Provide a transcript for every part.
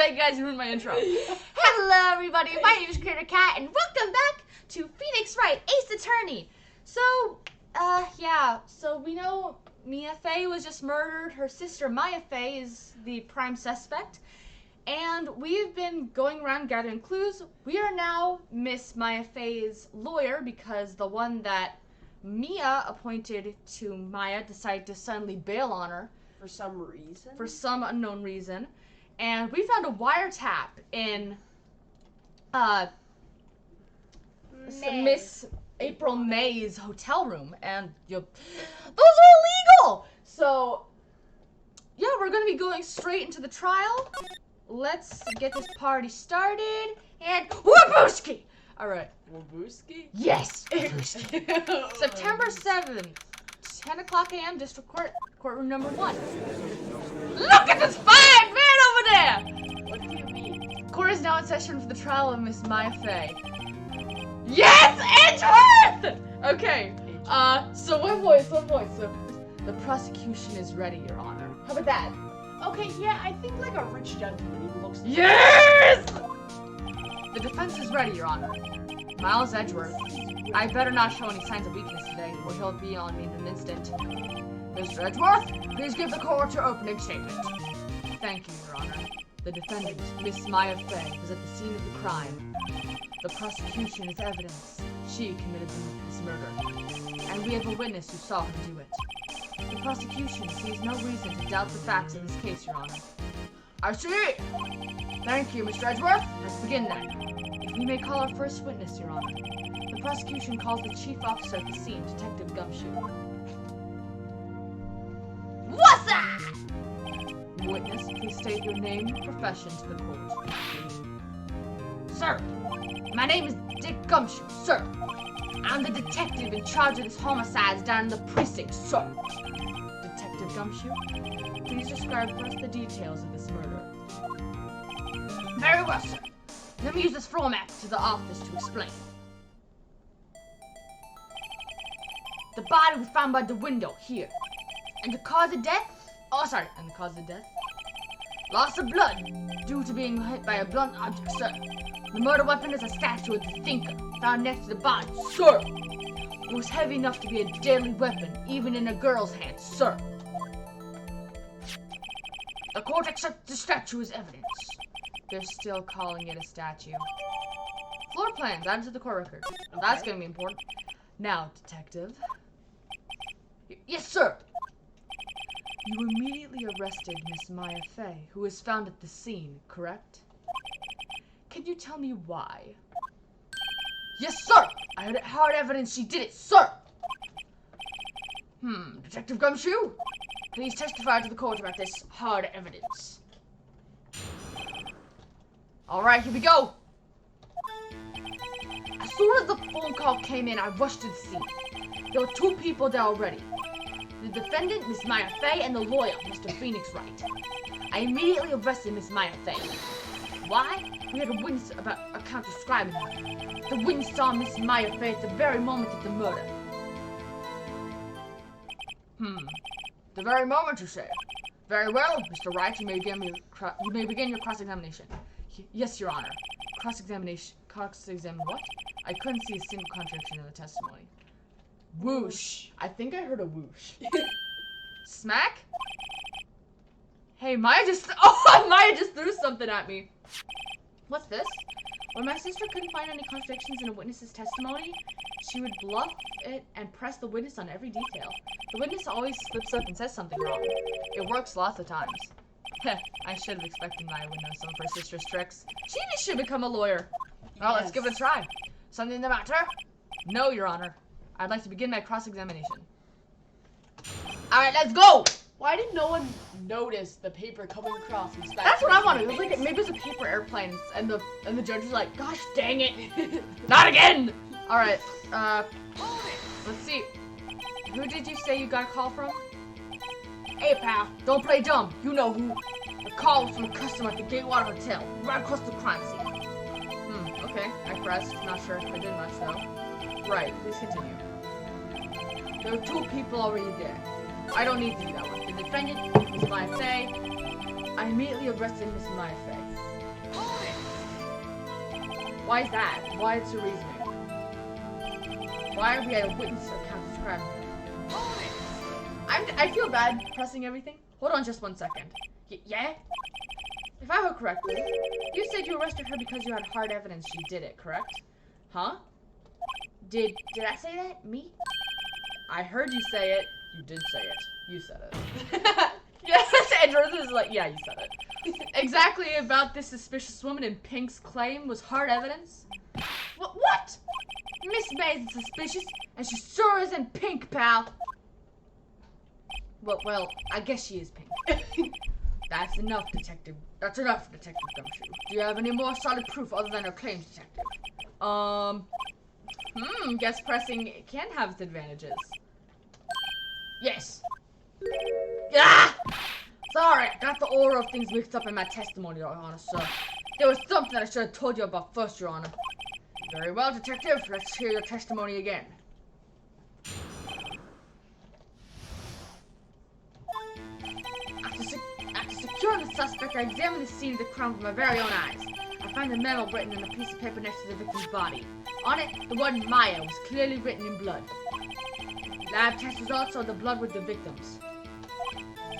mistake, guys. You ruined my intro. Hello, everybody. My name is Creator Cat, and welcome back to Phoenix Wright, Ace Attorney. So, So we know Mia Fey was just murdered. Her sister, Maya Fey, is the prime suspect. And we've been going around gathering clues. We are now Miss Maya Fey's lawyer because the one that Mia appointed to Maya decided to suddenly bail on her. For some reason? For some unknown reason. And we found a wiretap in Miss April May's hotel room. And those are illegal! So, yeah, we're going to be going straight into the trial. Let's get this party started. And Wabooski! Alright. Wabooski? Yes! Wabooski. September 7th, 10 o'clock a.m., District Court, courtroom number 1. Look at this fine man over there! What do you mean? Court is now in session for the trial of Miss Maya Fey. Yes! Edgeworth! Okay, so one voice. So the prosecution is ready, Your Honor. How about that? Okay, yeah, I think like a rich gentleman. He looks. Yes! The defense is ready, Your Honor. Miles Edgeworth. I better not show any signs of weakness today, or he'll be on me in an instant. Mr. Edgeworth, please give the court your opening statement. Thank you, Your Honor. The defendant, Miss Maya Fey, was at the scene of the crime. The prosecution is evidence. She committed this murder, and we have a witness who saw her do it. The prosecution sees no reason to doubt the facts in this case, Your Honor. I see! Thank you, Mr. Edgeworth. Let's begin then. If we may call our first witness, Your Honor. The prosecution calls the chief officer at the scene, Detective Gumshoe. What's that? Witness, please state your name and profession to the court. Sir, my name is Dick Gumshoe, sir. I'm the detective in charge of this homicide down in the precinct, sir. Detective Gumshoe, please describe first the details of this murder. Very well, sir. Let me use this format to the office to explain. The body was found by the window here. And the cause of death? And the cause of death? Loss of blood due to being hit by a blunt object, sir. The murder weapon is a statue of the thinker found next to the body, sir. It was heavy enough to be a deadly weapon, even in a girl's hand, sir. The court accepts the statue as evidence. They're still calling it a statue. Floor plans added to the court record. Okay. That's gonna be important. Now, detective. Yes, sir. You immediately arrested Miss Maya Fey, who was found at the scene, correct? Can you tell me why? Yes, sir! I had hard evidence she did it, sir! Detective Gumshoe, please testify to the court about this hard evidence. Alright, here we go! As soon as the phone call came in, I rushed to the scene. There were 2 people there already. The defendant, Miss Maya Fey, and the lawyer, Mr. Phoenix Wright. I immediately arrested Miss Maya Fey. Why? We had a witness account describing her. The witness saw Miss Maya Fey at the very moment of the murder. The very moment, you say? Very well, Mr. Wright, you may begin your cross-examination. Yes, Your Honor. Cross-examination. Cross-examine what? I couldn't see a single contradiction in the testimony. Whoosh. I think I heard a whoosh. Smack? Hey, Maya just threw something at me. What's this? When my sister couldn't find any contradictions in a witness's testimony, she would bluff it and press the witness on every detail. The witness always slips up and says something wrong. It works lots of times. Heh, I should have expected Maya would know some of her sister's tricks. She should become a lawyer. Well, let's give it a try. Something the matter? No, Your Honor. I'd like to begin my cross-examination. Alright, let's go! Why did no one notice the paper coming across? That's what I wanted. It was like maybe it was a paper airplane, and the judge was like, "Gosh dang it, not again!" All right, let's see. Who did you say you got a call from? Hey pal, don't play dumb. You know who. A call was from a customer at the Gatewater Hotel, right across the crime scene. Okay. I pressed. Not sure if I did much though. Right. Please continue. There were 2 people already there. I don't need to do that one. The defendant, Miss Maya Fey. I immediately arrested Miss Mayfair. Why is that? Why is your reasoning? Why are we at a witness account describing her? I feel bad pressing everything. Hold on just 1 second. Yeah? If I heard correctly, you said you arrested her because you had hard evidence she did it, correct? Huh? Did I say that? Me? I heard you say it. You did say it. You said it. Yes, Edgeworth is like, yeah, you said it. Exactly about this suspicious woman in Pink's claim was hard evidence? What? Miss May's suspicious, and she sure isn't Pink, pal. Well, I guess she is Pink. That's enough, Detective. That's enough, Detective Gumshoe. Do you have any more solid proof other than her claims, Detective? Guess pressing can have its advantages. Yes. Ah! Sorry, I got the order of things mixed up in my testimony, Your Honor, sir. There was something I should have told you about first, Your Honor. Very well, Detective. Let's hear your testimony again. After securing the suspect, I examined the scene of the crime with my very own eyes. I found a memo written on a piece of paper next to the victim's body. On it, the word Maya was clearly written in blood. Lab test results showed the blood with the victim's.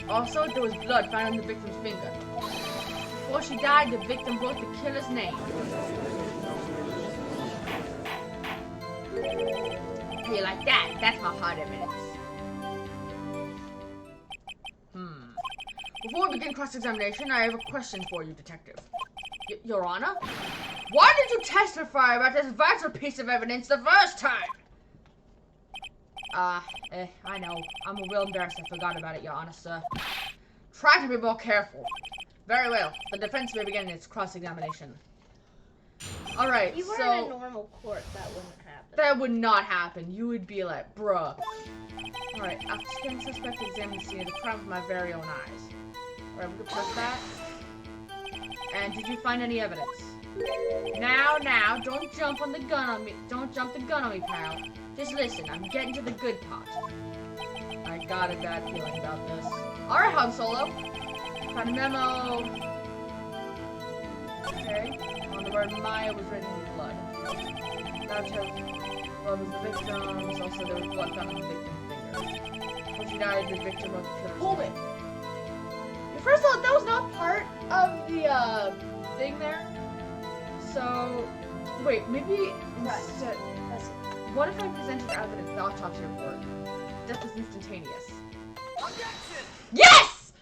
Also, there was blood found on the victim's finger. Before she died, the victim wrote the killer's name. How you like that? That's my hard evidence. Before we begin cross-examination, I have a question for you, Detective. Your Honor? Why did you testify about this vital piece of evidence the first time? I know. I'm a real embarrassed I forgot about it, Your Honor, sir. Try to be more careful. Very well. The defense may begin its cross-examination. Alright, You were so... in a normal court, that wouldn't happen. That would not happen. You would be like, bruh. Alright, after scanning the suspect, examine the scene of the crime with my very own eyes. Alright, we can press that. And did you find any evidence? Now, don't jump on the gun on me. Don't jump the gun on me, pal. Just listen, I'm getting to the good part. I got a bad feeling about this. Alright, Han Solo. Found a memo. Okay. On the word Maya was written in blood. Now check. Blood was the victim's. Also, there was blood found on the victim's finger. When she died, the victim wrote the killer's Hold name. it. First of all, that was not part of the thing there. So, wait, maybe Right. instead... What if I presented evidence, the autopsy report? Death was instantaneous. Yes!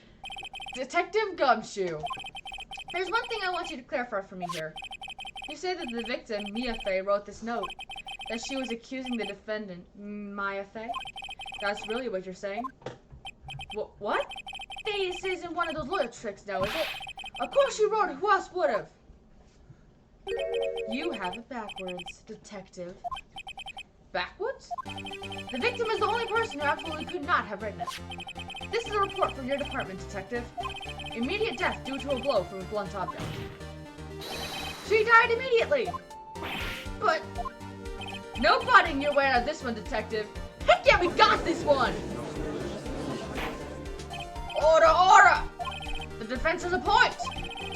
Detective Gumshoe. There's one thing I want you to clarify for me here. You say that the victim, Mia Fey, wrote this note. That she was accusing the defendant, Maya Fey? That's really what you're saying? What? This isn't one of those lawyer tricks now, is it? Of course she wrote it. Who else would have? You have it backwards, Detective. Backwards? The victim is the only person who absolutely could not have written it. This is a report from your department, Detective. Immediate death due to a blow from a blunt object. She died immediately! But... no butting your way out of this one, Detective. Heck yeah, we got this one! Order! The defense has a point!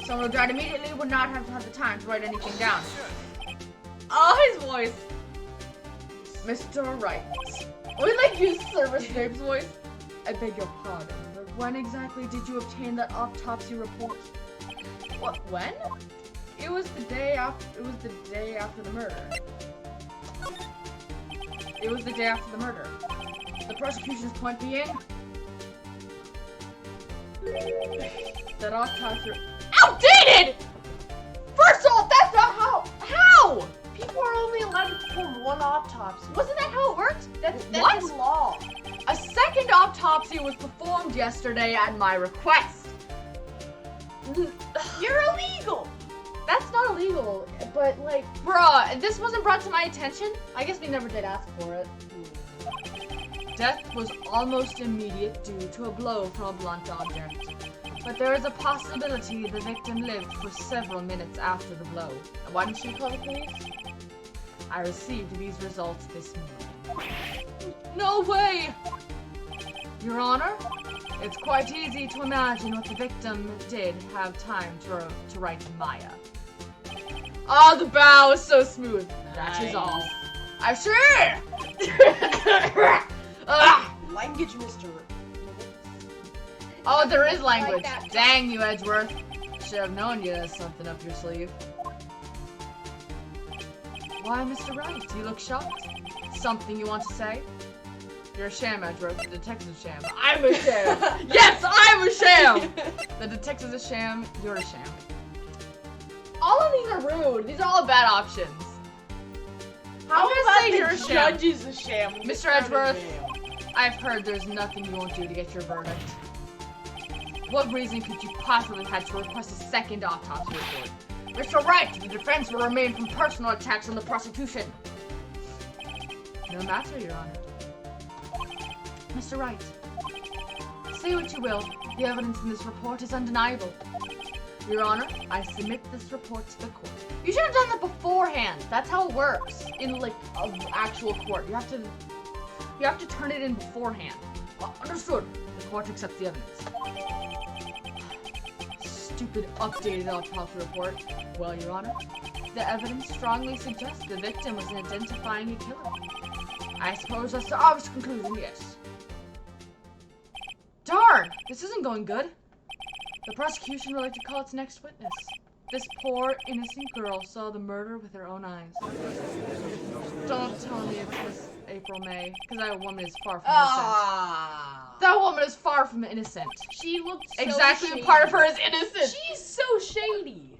Someone who died immediately would not have had the time to write anything down. Oh, his voice! Mr. Wright. We like use service names voice. I beg your pardon, but when exactly did you obtain that autopsy report? What, when? It was the day after the murder. It was the day after the murder. The prosecution's point being... that autopsy... Outdated! First off, that's not how... How? People are only allowed to perform one autopsy. Wasn't that how it worked? That's What? the law. A second autopsy was performed yesterday at my request. You're illegal. That's not illegal, but like, bruh, this wasn't brought to my attention. I guess we never did ask for it. Death was almost immediate due to a blow from a blunt object. But there is a possibility the victim lived for several minutes after the blow. Why didn't she call the police? I received these results this morning. No way! Your Honor, It's quite easy to imagine what the victim did have time to write Maya. Oh, the bow is so smooth. That is all. I see! Language, Mr. Oh, there is language. that. Dang you, Edgeworth. Should have known you had something up your sleeve. Why, Mr. Wright? You look shocked. Something you want to say? You're a sham, Edgeworth. The detective's a sham. I'm a sham. Yes, I'm a sham. The detective's a sham. You're a sham. All of these are rude. These are all bad options. How I'm gonna about say the you're a sham. judge is a sham? Mr. Edgeworth. I've heard there's nothing you won't do to get your verdict. What reason could you possibly have to request a second autopsy report? Mr. Wright, the defense will remain from personal attacks on the prosecution. No matter, Your Honor. Mr. Wright, say what you will, the evidence in this report is undeniable. Your Honor, I submit this report to the court. You should have done that beforehand. That's how it works in like an actual court. You have to turn it in beforehand. Understood. The court accepts the evidence. Stupid updated autopsy report. Well, Your Honor, the evidence strongly suggests the victim was identifying a killer. I suppose that's the obvious conclusion, yes. Darn! This isn't going good. The prosecution would like to call its next witness. This poor, innocent girl saw the murder with her own eyes. Don't tell me it's Miss April May, because that woman is far from innocent. That woman is far from innocent. She looked so Exactly shady. a part of her is innocent. She's so shady.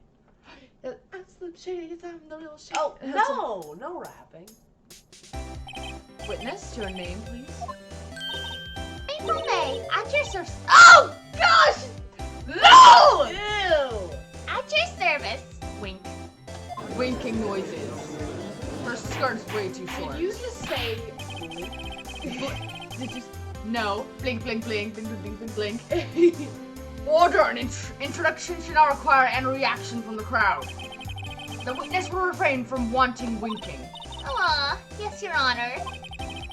That's the shady, I'm the real shady. Oh, no rapping. Witness, your name, please. April May, at your service. Oh, gosh! No! Ew. At your service. Wink. Winking noises. Her skirt's way too short. Did you just say Did you? No. Blink, blink, blink, blink, blink, blink, blink. Order and introduction should not require any reaction from the crowd. The witness will refrain from wanting winking. Aw, yes, Your Honor.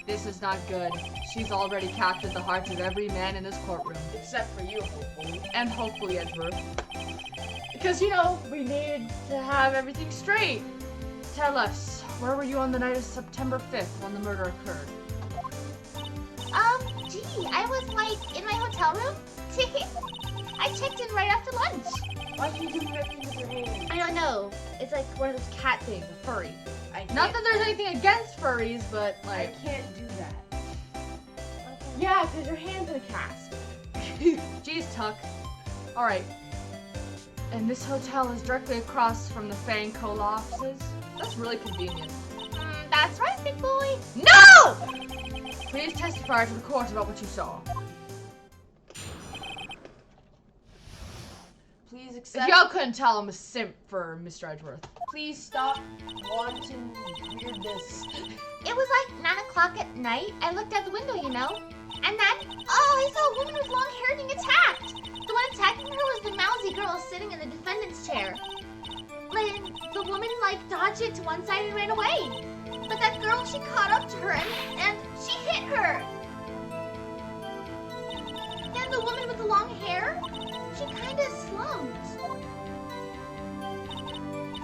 This is not good. She's already captured the hearts of every man in this courtroom. except for you, hopefully. And hopefully Edgeworth. Because, you know, we need to have everything straight. Tell us, where were you on the night of September 5th when the murder occurred? Gee, I was, like, in my hotel room. I checked in right after lunch. Why do you do nothing with your hand? I don't know. It's like one of those cat things, a furry. Not that there's anything against furries, but, I like... can't do that. Yeah, because your hand's in a cast. Jeez, Tuck. Alright. And this hotel is directly across from the Fang Cola offices. That's really convenient. That's right, big boy. No! Please testify to the court about what you saw. Please If accept. y'all couldn't tell, I'm a simp for Mr. Edgeworth. Please stop wanting weirdness. It was like 9 o'clock at night. I looked out the window, you know. And then, I saw a woman with long hair being attacked. The one attacking her was the mousy girl sitting in the defendant's chair. Like, the woman, dodged it to one side and ran away. But that girl, she caught up to her and she hit her. And the woman with the long hair, she kind of slumped.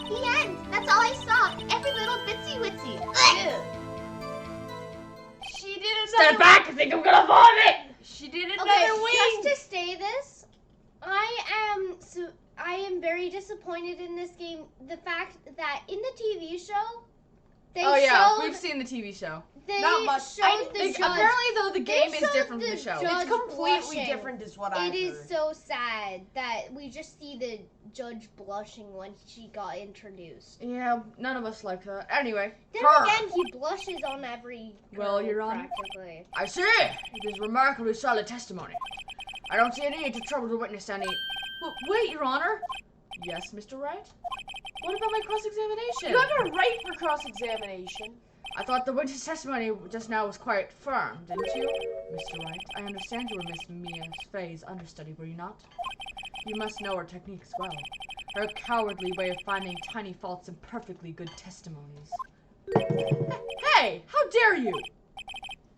The end. That's all I saw. Every little bitsy witsy. She did another. Stand back! I think I'm gonna vomit! She did another Okay, wing. just to say this, I am very disappointed in this game. The fact that in the TV show, they Oh yeah, showed, we've seen the TV show. they Not much. showed the judge. Apparently though, the game is showed different from the the show. judge It's completely blushing. different, is what I It is heard. so sad that we just see the judge blushing when she got introduced. Yeah, none of us like that. Anyway, Then her. again, he blushes on every Well, girl, Your Honor. practically. I see. It is remarkably solid testimony. I don't see any need to trouble the witness any. Wait, Your Honor. Yes, Mr. Wright? What about my cross-examination? You have a right for cross-examination. I thought the witness testimony just now was quite firm, didn't you? Mr. Wright, I understand you were Miss Mia Fay's understudy, were you not? You must know her technique as well. Her cowardly way of finding tiny faults in perfectly good testimonies. Hey, how dare you?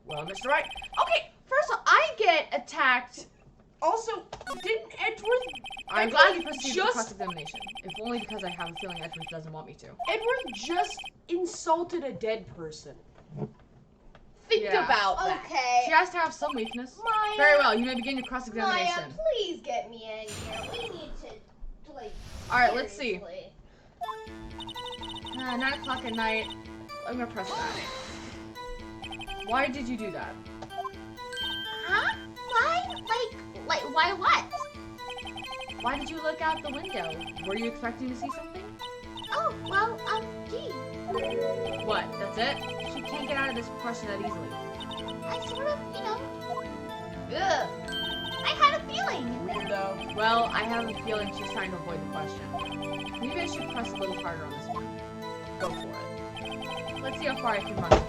Well, Mr. Wright, okay, first of all, I get attacked Also, didn't Edgeworth... I'm glad you proceeded with just- cross-examination. If only because I have a feeling Edgeworth doesn't want me to. Edgeworth just insulted a dead person. Think Yeah. about that. Okay. She has to have some weakness. Maya, Very well, you may begin your Maya, cross-examination. please get me in here. We need to like. Alright, let's see. seriously. 9 o'clock at night. I'm gonna press that. Why did you do that? Huh? Why? Like, why what? Why did you look out the window? Were you expecting to see something? Oh, well, gee. What, that's it? She can't get out of this question that easily. I sort of, Ugh. I had a feeling. Weirdo. Well, I have a feeling she's trying to avoid the question. Maybe I should press a little harder on this one. Go for it. Let's see how far I can run with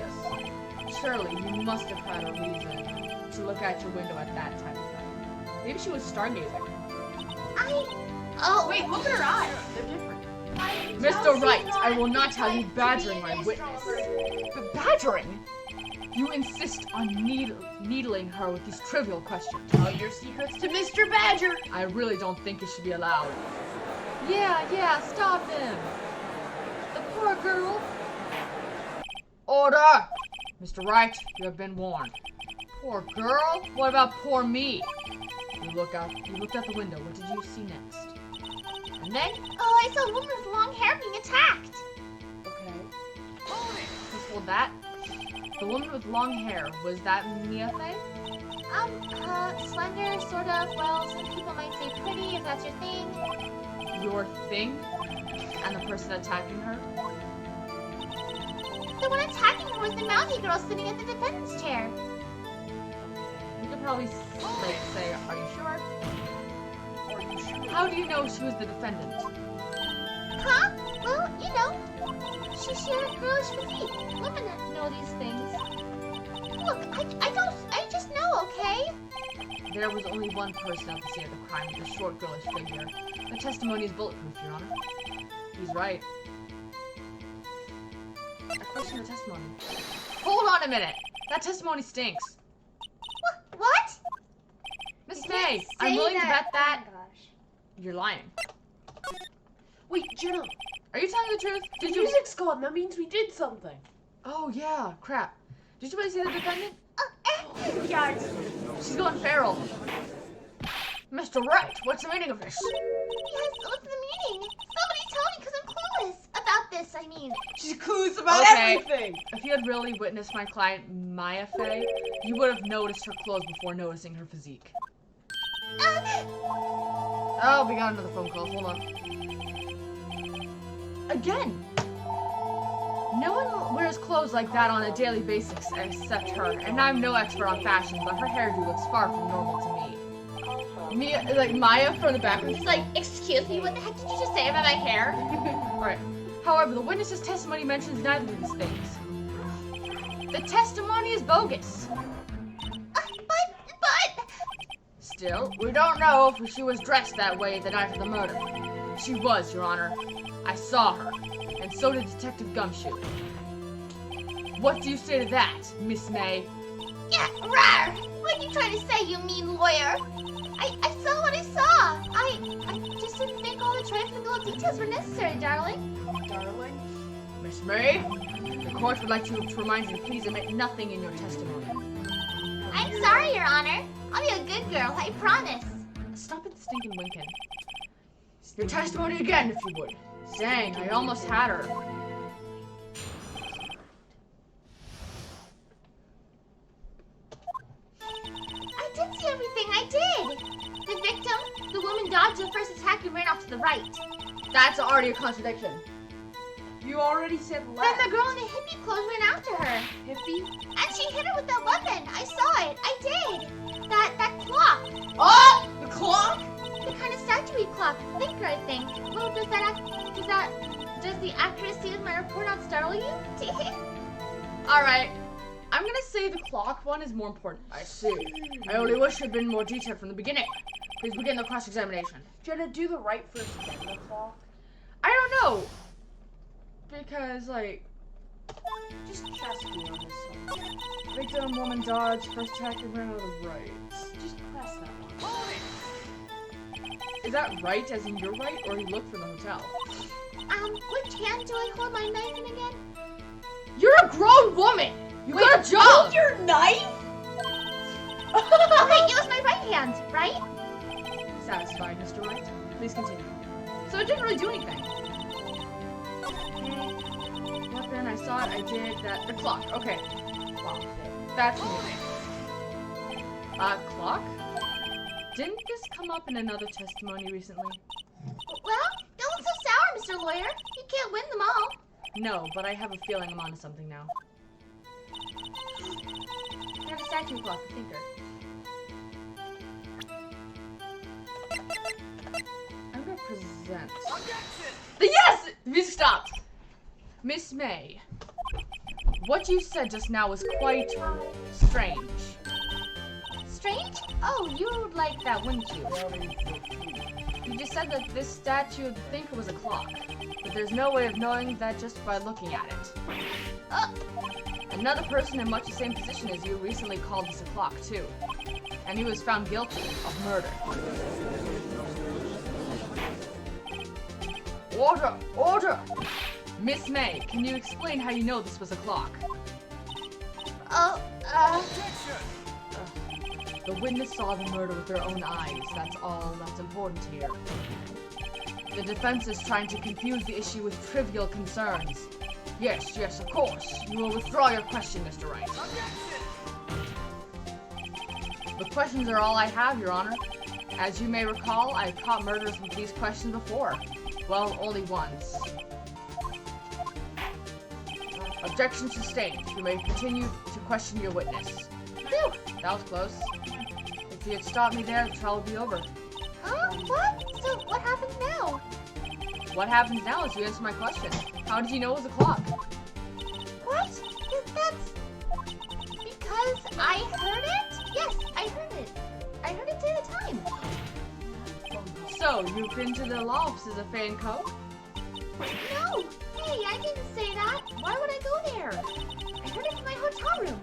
this. Surely, you must have had a reason to look out your window at that time of night. Maybe she was stargazing. Oh, Wait, look at her eyes. They're different. Mr. Wright, I will not have you badgering my witness. But badgering? You insist on needling her with these trivial questions. Tell your secrets to Mr. Badger. I really don't think it should be allowed. Yeah, stop him. The poor girl. Order! Mr. Wright, you have been warned. Poor girl? What about poor me? You looked out the window. What did you see next? And then? oh, I saw a woman with long hair being attacked. Okay. Let's hold that. The woman with long hair, was that Mia Fey? Slender, sort of. Well, some people might say pretty, if that's your thing. Your thing? And the person attacking her? The one attacking her was the mousy girl sitting at the defendant's chair. You could probably say, are you sure? Are you sure? How do you know she was the defendant? Huh? Well, she shared a girlish physique. Women know these things. Look, I just know, okay? There was only one person at the scene of the crime with a short, girlish figure. The testimony is bulletproof, Your Honor. He's right. I question the testimony. Hold on a minute! That testimony stinks. What? Miss You can't May, I'm say willing to bet that Oh my gosh. you're lying. Wait, Jenna. Are you telling the truth? The Did you? music's gone. That means we did something. Oh yeah, crap. Did you really see the defendant? Guys. She's going feral. Mr. Wright, what's the meaning of this? Yes, what's the meaning? Somebody tell me, because I'm clueless about this, I mean. She's clueless about Okay. everything. If you had really witnessed my client Maya Fey, you would have noticed her clothes before noticing her physique. Oh, we got another phone call. Hold on. Again! No one wears clothes like that on a daily basis except her, and I'm no expert on fashion, but her hairdo looks far from normal to me. Maya from the background. She's like, excuse me, what the heck did you just say about my hair? Right. However, the witness's testimony mentions neither of these things. The testimony is bogus. But... Still, we don't know if she was dressed that way the night of the murder. She was, Your Honor. I saw her, and so did Detective Gumshoe. What do you say to that, Miss May? Yeah, rar! What are you trying to say, you mean lawyer? I saw what I saw. I just didn't think all the trifling little details were necessary, darling. Darling. Miss May, the court would like to remind you to please omit nothing in your testimony. I'm sorry, Your Honor. I'll be a good girl, I promise. Stop it stinking winking. Your testimony again, if you would. Dang, I almost had her. I did see everything, I did. The victim, the woman dodged the first attack and ran off to the right. That's already a contradiction. You already said Then left. the girl in the hippie clothes ran after her. Hippie? And she hit her with that weapon. I saw it. I did. That clock. Oh! The clock? The kind of statuey clock. Thinker, I think. Well, does the accuracy of my report not startle you? Alright. I'm gonna say the clock one is more important. I see. I only wish it had been more detailed from the beginning. Please begin the cross-examination. Jenna, do the right first, then the clock. I don't know. Because, Just trust me on this one. victim, woman, dodge, first attack, and ran out of the right. Just press that one. Is that right as in you're right, or you look from the hotel? Which hand do I hold my knife in again? You're a grown woman! You got a job! Hold your knife? Okay, it was my right hand, right? Satisfied, Mr. Wright. Please continue. So it didn't really do anything. Okay. Weapon, I saw it, I did that. The clock, okay. Clock. That's me. Clock? Didn't this come up in another testimony recently? Well, don't look so sour, Mr. Lawyer. You can't win them all. No, but I have a feeling I'm onto something now. I have a statue clock, the thinker. I'm gonna present. Yes! The music stopped! Miss May, what you said just now was quite strange. Strange? Oh, you would like that, wouldn't you? You just said that this statue of the thinker was a clock, but there's no way of knowing that just by looking at it. Another person in much the same position as you recently called this a clock, too. And he was found guilty of murder. Order! Order! Miss May, can you explain how you know this was a clock? The witness saw the murder with their own eyes. That's all that's important here. The defense is trying to confuse the issue with trivial concerns. Yes, yes, of course. You will withdraw your question, Mr. Wright. The questions are all I have, Your Honor. As you may recall, I've caught murderers with these questions before. Well, only once. Objection sustained. You may continue to question your witness. Phew, that was close. If you had stopped me there, the trial would be over. Huh? What? So what happens now? What happens now is you answer my question. How did you know it was a clock? What? That's... because I heard it? Yes, I heard it. I heard it say the time. So, you've been to the law offices of Fay & Co? No! Hey, I didn't say that. Why would I go there? I heard it from my hotel room.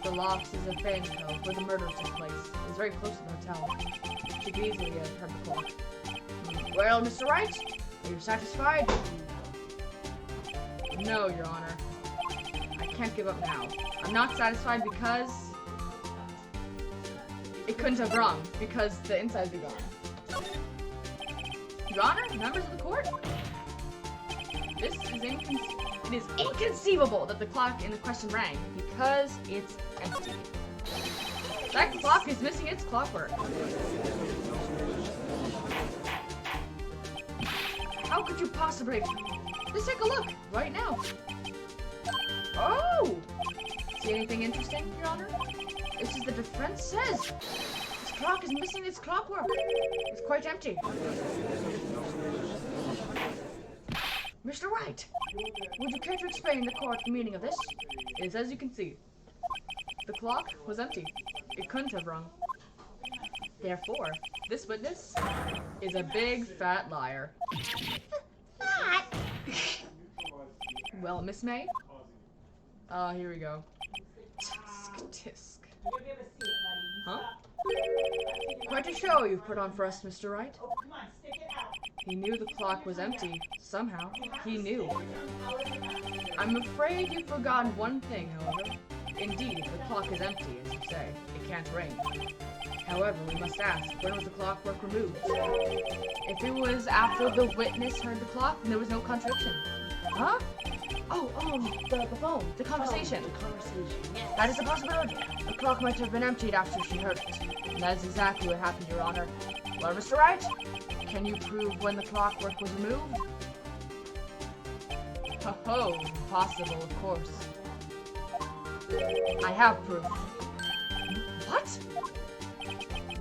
The law offices of Fay & Co, where the murder took place. It was very close to the hotel. She could easily have heard the clock. Well, Mr. Wright, are you satisfied? No, Your Honor. I can't give up now. I'm not satisfied because... it couldn't have rung, because the insides are gone. Your Honor, members of the court, it is inconceivable that the clock in the question rang, because it's empty. That clock is missing its clockwork. How could you possibly... Let's take a look, right now. Oh! See anything interesting, Your Honor? This is the defense says. This clock is missing its clockwork. It's quite empty. Mr. Wright, would you care to explain to the court the meaning of this? It is as you can see. The clock was empty. It couldn't have rung. Therefore, this witness is a big fat liar. Fat? Well, Miss May? Here we go. Tisk, tisk. Huh? Quite a show you've put on for us, Mr. Wright. He knew the clock was empty. Somehow, he knew. I'm afraid you've forgotten one thing, however. Indeed, the clock is empty, as you say. It can't ring. However, we must ask, when was the clockwork removed? If it was after the witness heard the clock, then there was no contradiction. Huh? Oh, the phone, the conversation. That is a possibility. The clock might have been emptied after she heard it. And that is exactly what happened, Your Honor. Well, Mr. Wright, can you prove when the clockwork was removed? Ho-ho, impossible, of course. I have proof. What?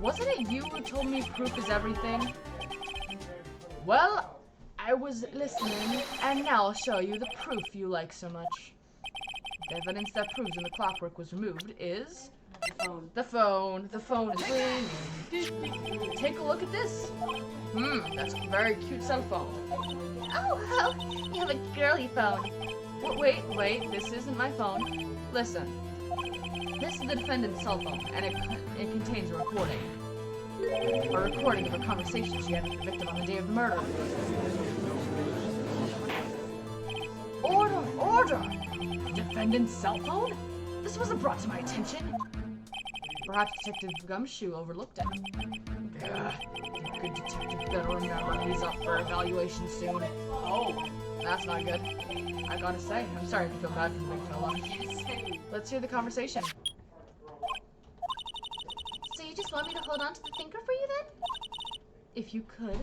Wasn't it you who told me proof is everything? Well, I was listening, and now I'll show you the proof you like so much. The evidence that proves when the clockwork was removed is... The phone. The phone is ringing. Take a look at this. That's a very cute cell phone. Oh, you have a girly phone. Wait, this isn't my phone. Listen. This is the defendant's cell phone, and it contains a recording. A recording of a conversation she had with the victim on the day of the murder. Order! Order! Defendant's cell phone? This wasn't brought to my attention. Perhaps Detective Gumshoe overlooked it. Ugh, the good detective better remember he's up for evaluation soon. Oh. That's not good. I gotta say, I'm sorry if you feel bad for the big fella. Let's hear the conversation. So you just want me to hold on to the thinker for you then? If you could.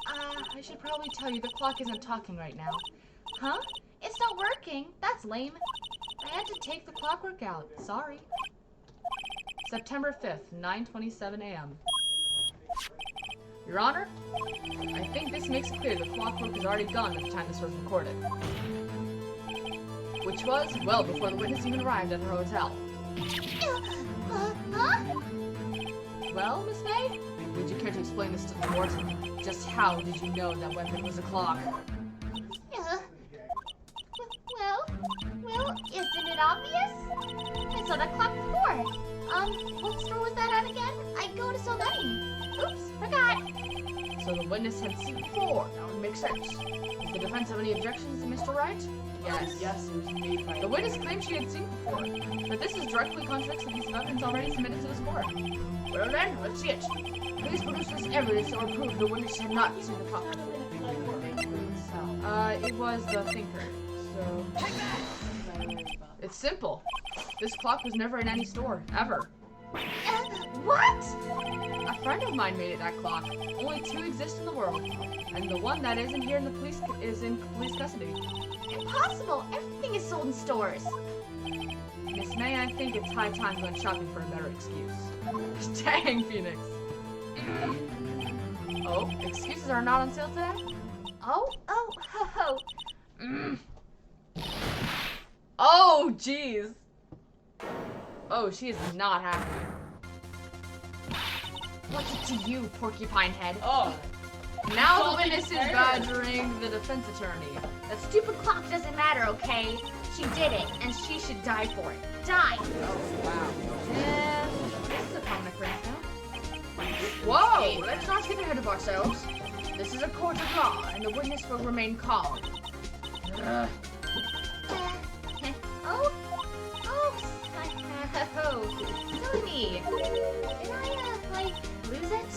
I should probably tell you the clock isn't talking right now. Huh? It's not working. That's lame. I had to take the clockwork out. Sorry. September 5th, 9:27 a.m. Your Honor, I think this makes it clear the clockwork is already gone at the time this was recorded. Which was well before the witness even arrived at her hotel. Huh? Well, Miss May, would you care to explain this to the court? Just how did you know that weapon was a clock? Well, isn't it obvious? I saw that clock before. What store was that at again? I go to so many. Oops, forgot. So the witness had seen before. That would make sense. Does the defense have any objections to Mr. Wright? Yes. Yes, it was made by The witness claims she had seen before, but this is directly contradicts the piece of evidence already submitted to this court. Well then, let's see it. Please produce this evidence or prove the witness had not seen the clock before. It was the thinker. So it's simple. This clock was never in any store, ever. What? A friend of mine made it that clock. Only 2 exist in the world, and the one that isn't here in the police is in police custody. Impossible. Everything is sold in stores. Miss May, I think it's high time you went shopping for a better excuse. Dang, Phoenix. Oh, excuses are not on sale today? Oh, ho, ho. Oh, jeez. Oh, she is not happy. What's it to you, porcupine head? Oh. Now the witness is badgering the defense attorney. That stupid clock doesn't matter, okay? She did it, and she should die for it. Die! Oh, wow. This is a common occurrence now. Whoa! Let's not get ahead of ourselves. This is a court of law, and the witness will remain calm. Oh, silly me. Did I, lose it?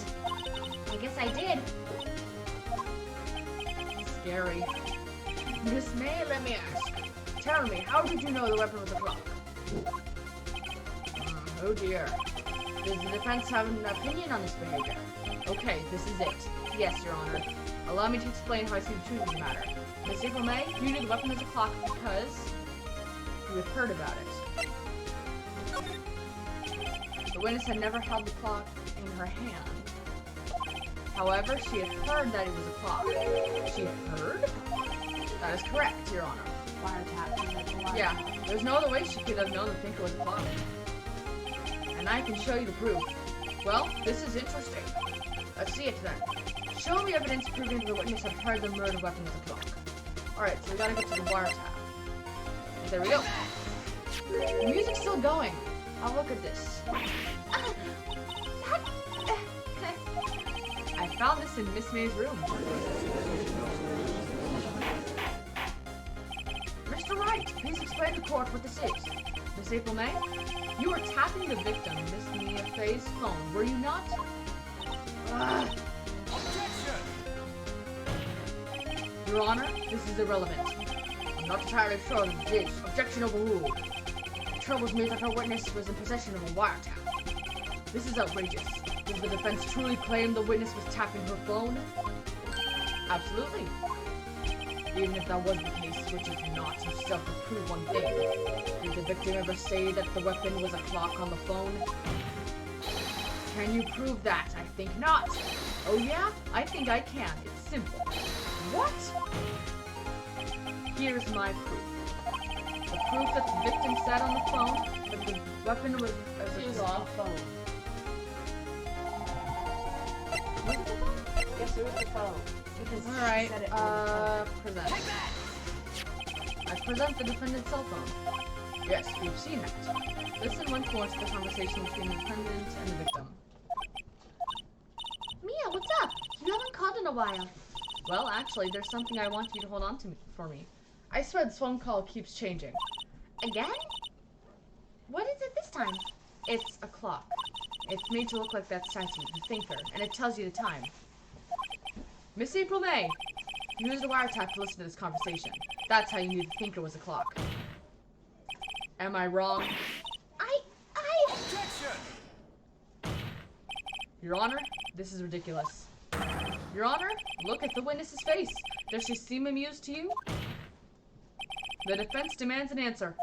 I guess I did. Scary. Miss May, let me ask. Tell me, how did you know the weapon was a clock? Oh dear. Does the defense have an opinion on this behavior? Okay, this is it. Yes, Your Honor. Allow me to explain how I see the truth of the matter. Miss April May, you knew the weapon was a clock because you had heard about it. The witness had never held the clock in her hand. However, she had heard that it was a clock. She heard? That is correct, Your Honor. Wiretap. Yeah, there's no other way she could have known the thinker was a clock. And I can show you the proof. Well, this is interesting. Let's see it then. Show me evidence proving that the witness had heard the murder weapon was a clock. Alright, so we gotta get to the wiretap. There we go. The music's still going. I'll look at this. I found this in Miss May's room. Mr. Wright, please explain to court what this is. Miss April May, you were tapping the victim, Miss Mia Faye's phone, were you not? Your Honor, this is irrelevant. I'm not entirely sure that it is. Objection overruled. The trouble is that her witness was in possession of a wiretap. This is outrageous. Does the defense truly claim the witness was tapping her phone? Absolutely. Even if that was the case, which is not, you still have to prove one thing. Did the victim ever say that the weapon was a clock on the phone? Can you prove that? I think not. Oh yeah? I think I can. It's simple. What? Here's my proof. The proof that the victim said on the phone that the weapon was a clock. phone. Was it the phone? Yes, it was the phone. Because Alright, she said it on the phone. present. I present the defendant's cell phone. Yes, we've seen that. Listen once more to the conversation between the defendant and the victim. in a while. Well, actually, there's something I want you to hold on to for me. I swear this phone call keeps changing. Again? What is it this time? It's a clock. It's made to look like that statue, the Thinker, and it tells you the time. Miss April May, you used a wiretap to listen to this conversation. That's how you knew the Thinker was a clock. Am I wrong? Your Honor, this is ridiculous. Your Honor, look at the witness's face. Does she seem amused to you? The defense demands an answer.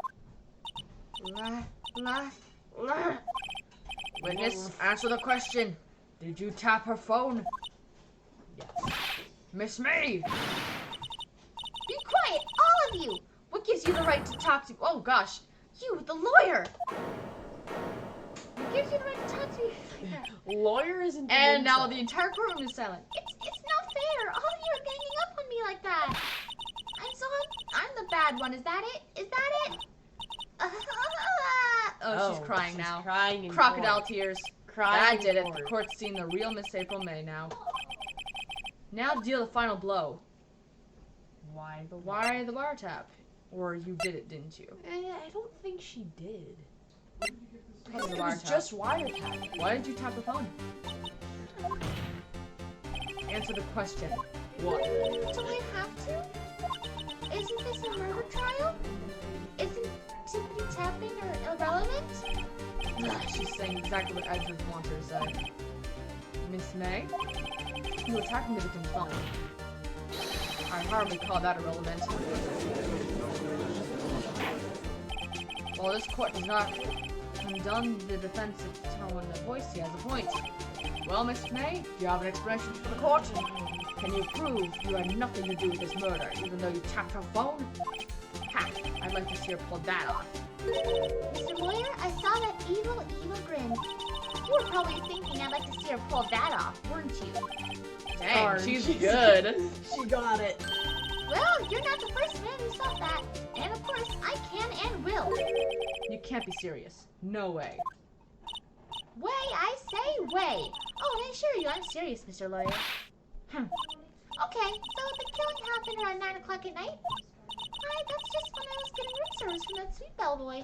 Witness, answer the question. Did you tap her phone? Yes. Miss May! Be quiet, all of you! What gives you the right to talk to... Oh, gosh. You, the lawyer! What gives you the right to talk to me like that? Lawyer isn't. And now the entire courtroom is silent. It's not fair. All of you are ganging up on me like that. I'm the bad one. Is that it? Is that it? Oh, she's crying now. Crying in Crocodile court. tears. Crying That did in it. The court. court's seen the real Miss April May now. Now deal the final blow. Why the Why the wiretap? Or you did it, didn't you? I don't think she did. Because It was just wiretap. Why did you tap her phone? Answer the question. What? Do I have to? Isn't this a murder trial? Isn't tippity tapping or irrelevant? She's saying exactly what Edgeworth wants her to say. Miss May, you attacking the victim's phone. I hardly call that irrelevant. While this court does not condone the defensive tone of voice, he has a point. Well, Miss May, do you have an explanation for the court? Can you prove you had nothing to do with this murder, even though you tapped her phone? Ha! I'd like to see her pull that off. Mr. Lawyer, I saw that evil grin. You were probably thinking I'd like to see her pull that off, weren't you? Dang, Darn, she's she's- good. She got it. Well, you're not the first man who thought that. And of course, I can and will. You can't be serious. No way. Way, I say way. Oh, and I assure you, I'm serious, Mr. Lawyer. Okay, so the killing happened around 9 o'clock at night? Alright, that's just when I was getting room service from that sweet bellboy.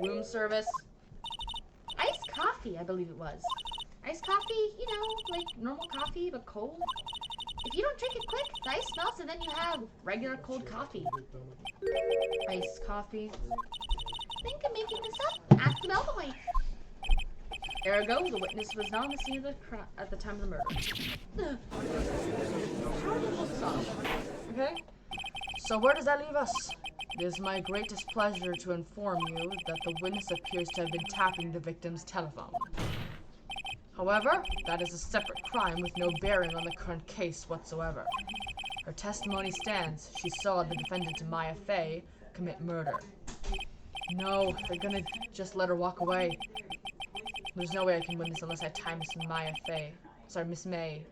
Room service. Iced coffee, I believe it was. Iced coffee, you know, like normal coffee, but cold. If you don't drink it quick, the ice melts and then you have regular cold coffee. Iced coffee. Think I'm making this up? Ask the bellboy. Ergo, the witness was not on the scene of the crime at the time of the murder. How did you pull this off? Okay. So where does that leave us? It is my greatest pleasure to inform you that the witness appears to have been tapping the victim's telephone. However, that is a separate crime with no bearing on the current case whatsoever. Her testimony stands. She saw the defendant, Maya Fey, commit murder. No, they're gonna just let her walk away. There's no way I can win this unless I tie Miss May,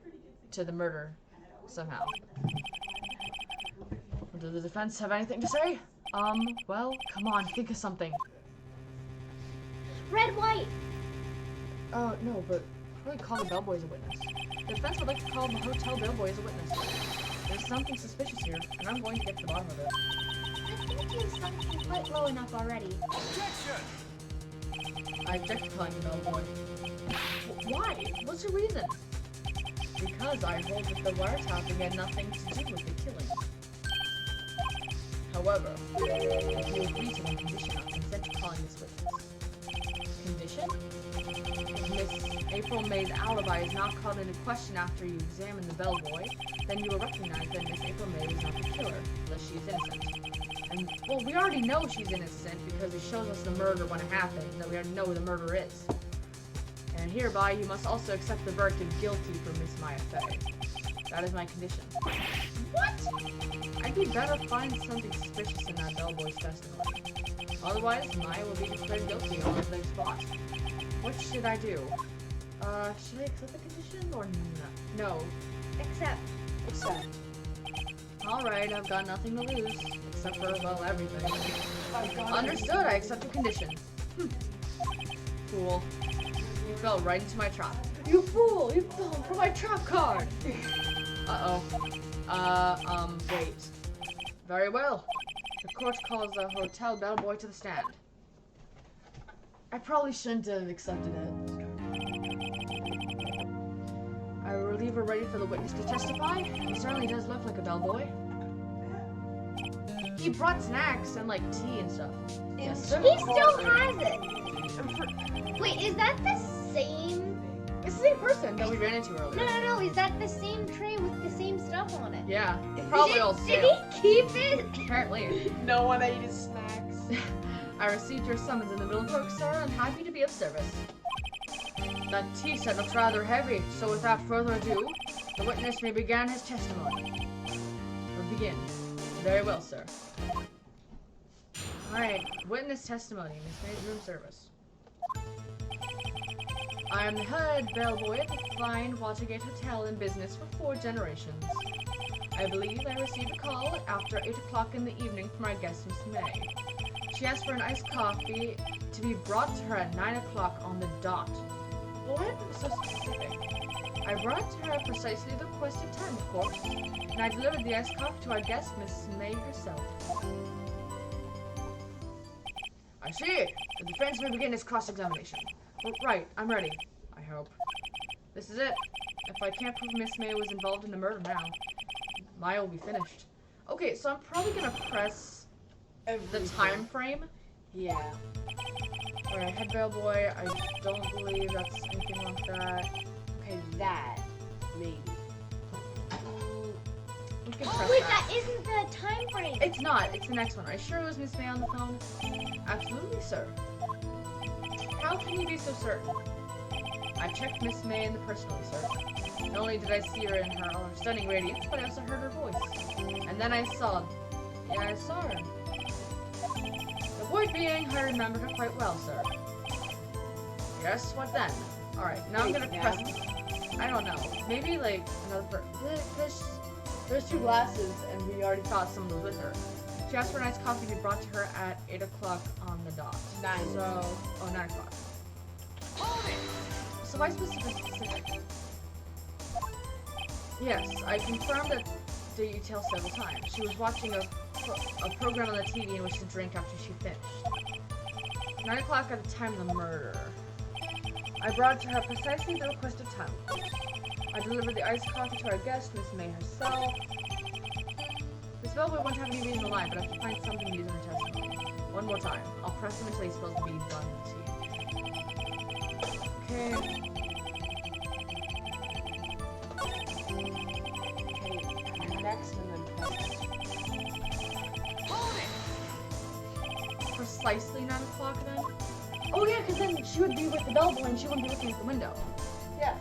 to the murder somehow. Does the defense have anything to say? Well, come on, think of something. Red, white. No, but probably call the bellboy as a witness. The defense would like to call the hotel bellboy as a witness. There's something suspicious here, and I'm going to get to the bottom of it. I think you've sunk me quite low enough already. I object to calling you bellboy. Why? What's your reason? Because I hold that the wiretapping had nothing to do with the killing. However, if you agree to one condition, I'll consent to calling this witness. Condition? If Miss April May's alibi is not called into question after you examine the bellboy, then you will recognize that Miss April May was not the killer, unless she is innocent. And, well, we already know she's innocent because it shows us the murder when it happened, that we already know who the murderer is. And hereby, you must also accept the verdict of guilty for Miss Maya Fey. That is my condition. What? I'd be better find something suspicious in that bellboy's testimony. Otherwise, Maya will be declared guilty on the next spot. What should I do? Should I accept the condition or no? No. Accept. Accept. Alright, I've got nothing to lose. Except for, well, everything. Understood, I accept the condition. Fool. You fell right into my trap. You fool! You fell for my trap card! Wait. Very well. The court calls the hotel bellboy to the stand. I probably shouldn't have accepted it. I will leave her ready for the witness to testify. He certainly does look like a bellboy. He brought snacks and like tea and stuff. Yes, sir. He still has it. Wait, is that the same? It's the same person that we ran into earlier. No. Is that the same tray with the same stuff on it? Yeah, probably all Did stale. he keep it? Apparently. No one ate his snacks. I received your summons in the middle of work, sir. I'm happy to be of service. That tea set looks rather heavy, so without further ado, the witness may begin his testimony. We'll begin. Very well, sir. Alright, witness testimony, Miss May's room service. I am the head bellboy at the fine Watergate Hotel in business for 4 generations. I believe I received a call after 8 o'clock in the evening from our guest, Miss May. She asked for an iced coffee to be brought to her at 9 o'clock on the dot. What? So specific. I brought it to her at precisely the requested time, of course, and I delivered the iced coffee to our guest, Miss May herself. I see. The defense may begin its cross-examination. Right, I'm ready. I hope. This is it. If I can't prove Miss May was involved in the murder now, Maya will be finished. Okay, so I'm probably gonna press the time frame. Yeah. Alright, head bellboy. I don't believe that's anything like that. Okay, that. Maybe. We can press Wait, that. that isn't the time frame. It's not. It's the next one. Are you sure it was Miss May on the phone? Absolutely, sir. How can you be so certain? I checked Miss May in the personally, sir. Not only did I see her in her stunning radiance, but I also heard her voice. And then I saw... Yeah, I saw her. The point being, I remember her quite well, sir. Yes, what then? Alright, now I'm gonna press... I don't know. Maybe, like, another... There's 2 glasses, and we already thought someone was with her. She asked for a nice coffee to be brought to her at 8 o'clock on the dot. 9. So, 9 o'clock. So why specific? Yes, I confirmed that the detail several times. She was watching a program on the TV in which to drink after she finished. 9 o'clock at the time of the murder. I brought it to her precisely the requested time. I delivered the iced coffee to our guest, Miss May herself. This bellboy won't have any reason to lie, but I have to find something to use in her testimony. One more time. I'll press him until he spills the beans on the tea. Okay. Okay, next and then press. Precisely 9 o'clock then? Oh yeah, because then she would be with the bellboy and she wouldn't be Looking at the window. Yeah.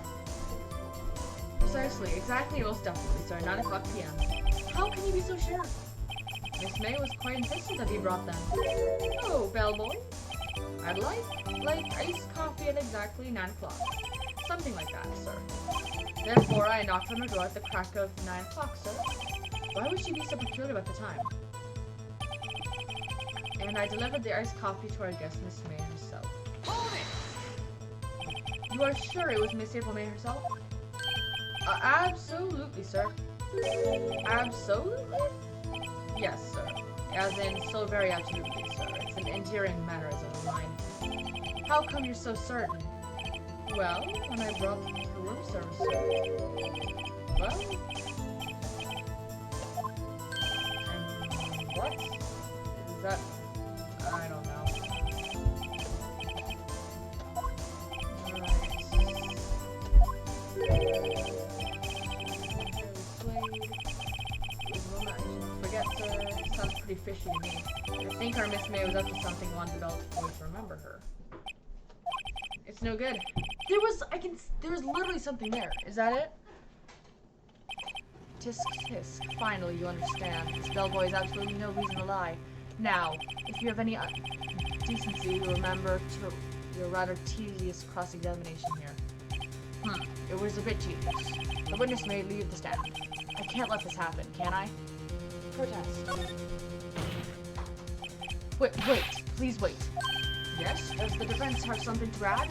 Precisely, exactly, most definitely, sir. 9 o'clock p.m. How can you be so sure? Miss May was quite insistent that he brought them. Oh, bellboy. I'd like iced coffee at exactly 9 o'clock. Something like that, sir. Therefore, I knocked on her door at the crack of 9 o'clock, sir. Why would she be so peculiar about the time? And I delivered the iced coffee to our guest, Miss May herself. You are sure it was Miss April May herself? Absolutely, sir. Absolutely? Yes, sir. As in, so very absolutely, sir. It's an endearing mannerism of mine. How come you're so certain? Well, when I brought the room service, sir. Well... And what? Is that... I don't know. Forget, sir. Sounds pretty fishy to me. I think our Miss May was up to something and wanted Belle to remember her. It's no good. There was literally something there. Is that it? Tisk tisk. Finally, you understand. This bellboy has absolutely no reason to lie. Now, if you have any decency, you remember your rather tedious cross-examination here. It was a bit tedious. The witness may leave the stand. I can't let this happen, can I? Protest. Wait, please wait. Yes? Does the defense have something to add?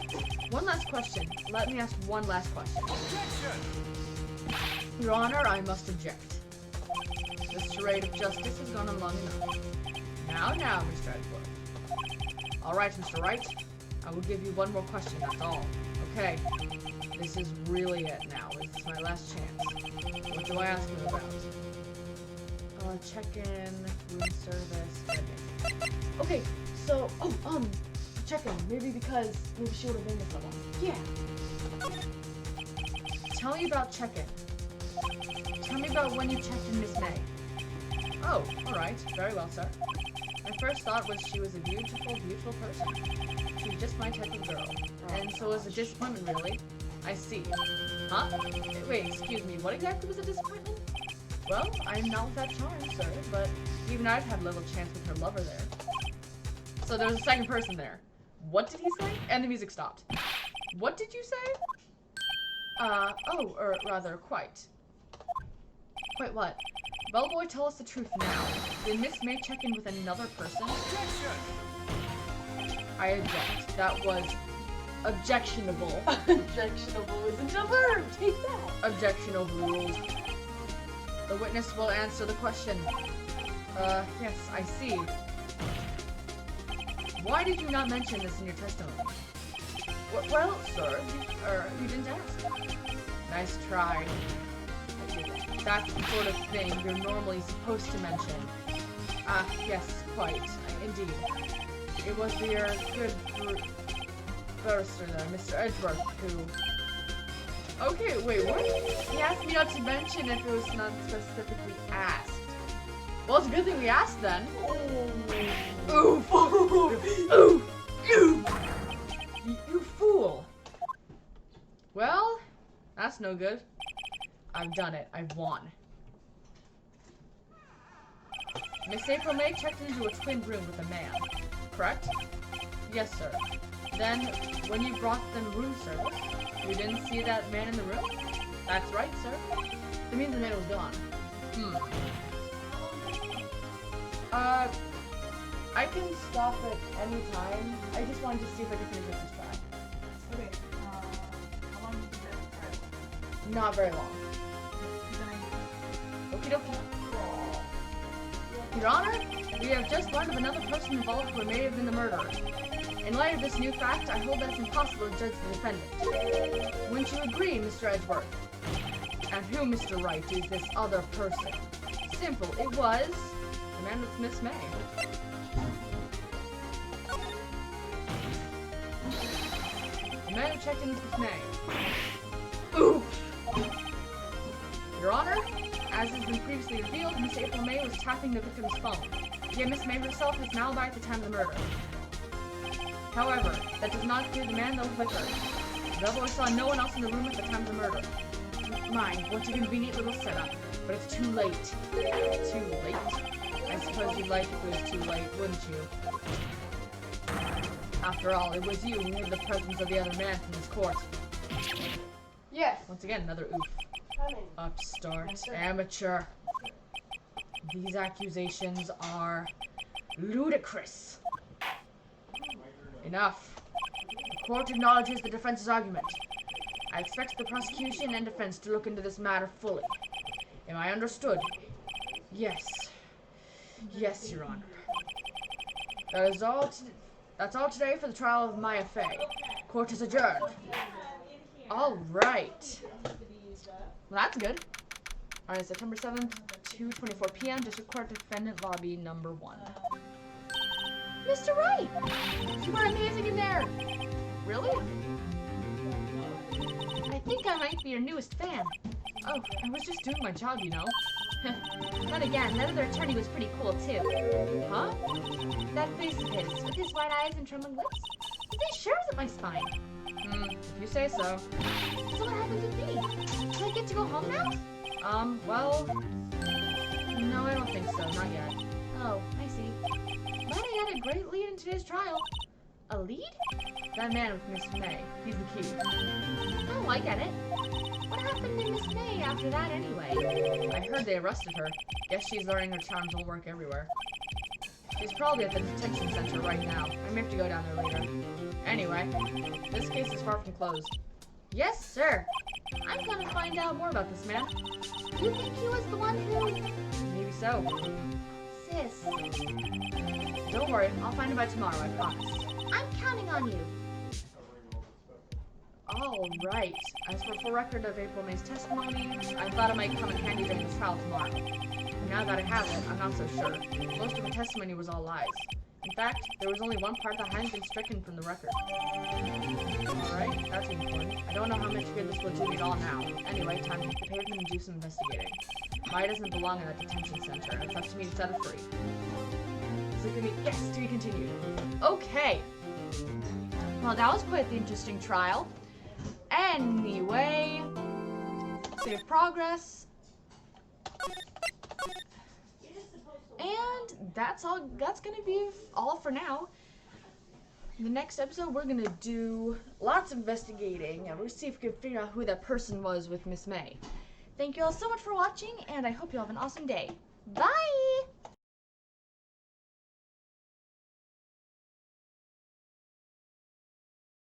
One last question. Let me ask one last question. Your Honor, I must object. This charade of justice has gone on long enough. Now, Mr. Edgeworth. Alright, Mr. Wright. I will give you one more question, that's all. Okay. This is really it now. This is my last chance. What do I ask you about? Check-in, room service, Okay, so, check-in. Maybe she would have been with someone. Yeah. Tell me about check-in. Tell me about when you checked in Miss May. Oh, alright. Very well, sir. My first thought was she was a beautiful, beautiful person. She was just my type of girl. And so it was a disappointment, really. I see. Huh? Wait, excuse me. What exactly was a disappointment? Well, I'm not without charm, sir, but even I've had little chance with her lover there. So there was a second person there. What did he say? And the music stopped. What did you say? Or rather, quite. Quite what? Well, boy, tell us the truth now. Did Miss May check in with another person? I object. That was objectionable. Objectionable isn't a verb. Take that. Objection overruled. The witness will answer the question. Yes, I see. Why did you not mention this in your testimony? Well, sir, you didn't ask. Nice try. That's the sort of thing you're normally supposed to mention. Yes, quite. Indeed. It was your good barrister there, Mr. Edgeworth, who... Okay, wait, what? He asked me not to mention if it was not specifically asked. Well, it's a good thing we asked then. Oof! Oof! You fool! Well, that's no good. I've done it. I've won. Miss April May checked into a twin room with a man, correct? Yes, sir. Then, when you brought them room service, you didn't see that man in the room? That's right, sir. It means the man was gone. I can stop at any time. I just wanted to see if I could finish up this track. Okay, how long did you get? Not very long. Okie dokie. Your Honor, we have just learned of another person involved who may have been the murderer. In light of this new fact, I hold that it's impossible to judge the defendant. Wouldn't you agree, Mr. Edgeworth? And who, Mr. Wright, is this other person? Simple. It was the man with Miss May. The man who checked in with Miss May. Oof! Your Honor, as has been previously revealed, Miss April May was tapping the victim's phone. Yet Miss May herself is now by at the time of the murder. However, that does not clear the man that was with her. The bellboy saw no one else in the room at the time of the murder. My, what a convenient little setup. But it's too late. Too late? I suppose you'd like if it was too late, wouldn't you? After all, it was you who hid the presence of the other man from this court. Yes. Once again, another oof. Upstart. Amateur. These accusations are ludicrous. Enough. The court acknowledges the defense's argument. I expect the prosecution and defense to look into this matter fully. Am I understood? Yes. Yes, Your Honor. That's all today for the trial of Maya Fey. Court is adjourned. All right. Well, that's good. All right, September 7th, 2:24 p.m. District Court Defendant Lobby number 1. Mr. Wright! You were amazing in there! Really? I think I might be your newest fan. Oh, I was just doing my job, you know. Then again, that other attorney was pretty cool too. Huh? That face of his, with his white eyes and trembling lips, it did shivers up my spine. If you say so. So what happened with me? Do I get to go home now? Well... No, I don't think so. Not yet. Oh, I see. But I had a great lead in today's trial. A lead? That man with Miss May. He's the key. Oh, I get it. What happened to Miss May after that anyway? I heard they arrested her. Guess she's learning her charms will work everywhere. She's probably at the detention center right now. I may have to go down there later. Anyway, this case is far from closed. Yes, sir. I'm gonna find out more about this man. Do you think he was the one who... Maybe so. Sis, Don't worry, I'll find him by tomorrow, I promise. I'm counting on you. All right. As for full record of April May's testimony, I thought it might come in handy during the trial tomorrow. But now that I have it, I'm not so sure. Most of the testimony was all lies. In fact, there was only one part that hadn't been stricken from the record. Alright, that's important. I don't know how much good this will do me at all now. Anyway, time to hit the pavement and do some investigating. Maya doesn't belong in that detention center. It's up to me to set her free. So give me, yes, to be continued. Okay. Well, that was quite the interesting trial. Anyway, save progress. And that's all. That's gonna be all for now. In the next episode, we're gonna do lots of investigating, and we'll see if we can figure out who that person was with Miss May. Thank you all so much for watching, and I hope you all have an awesome day. Bye!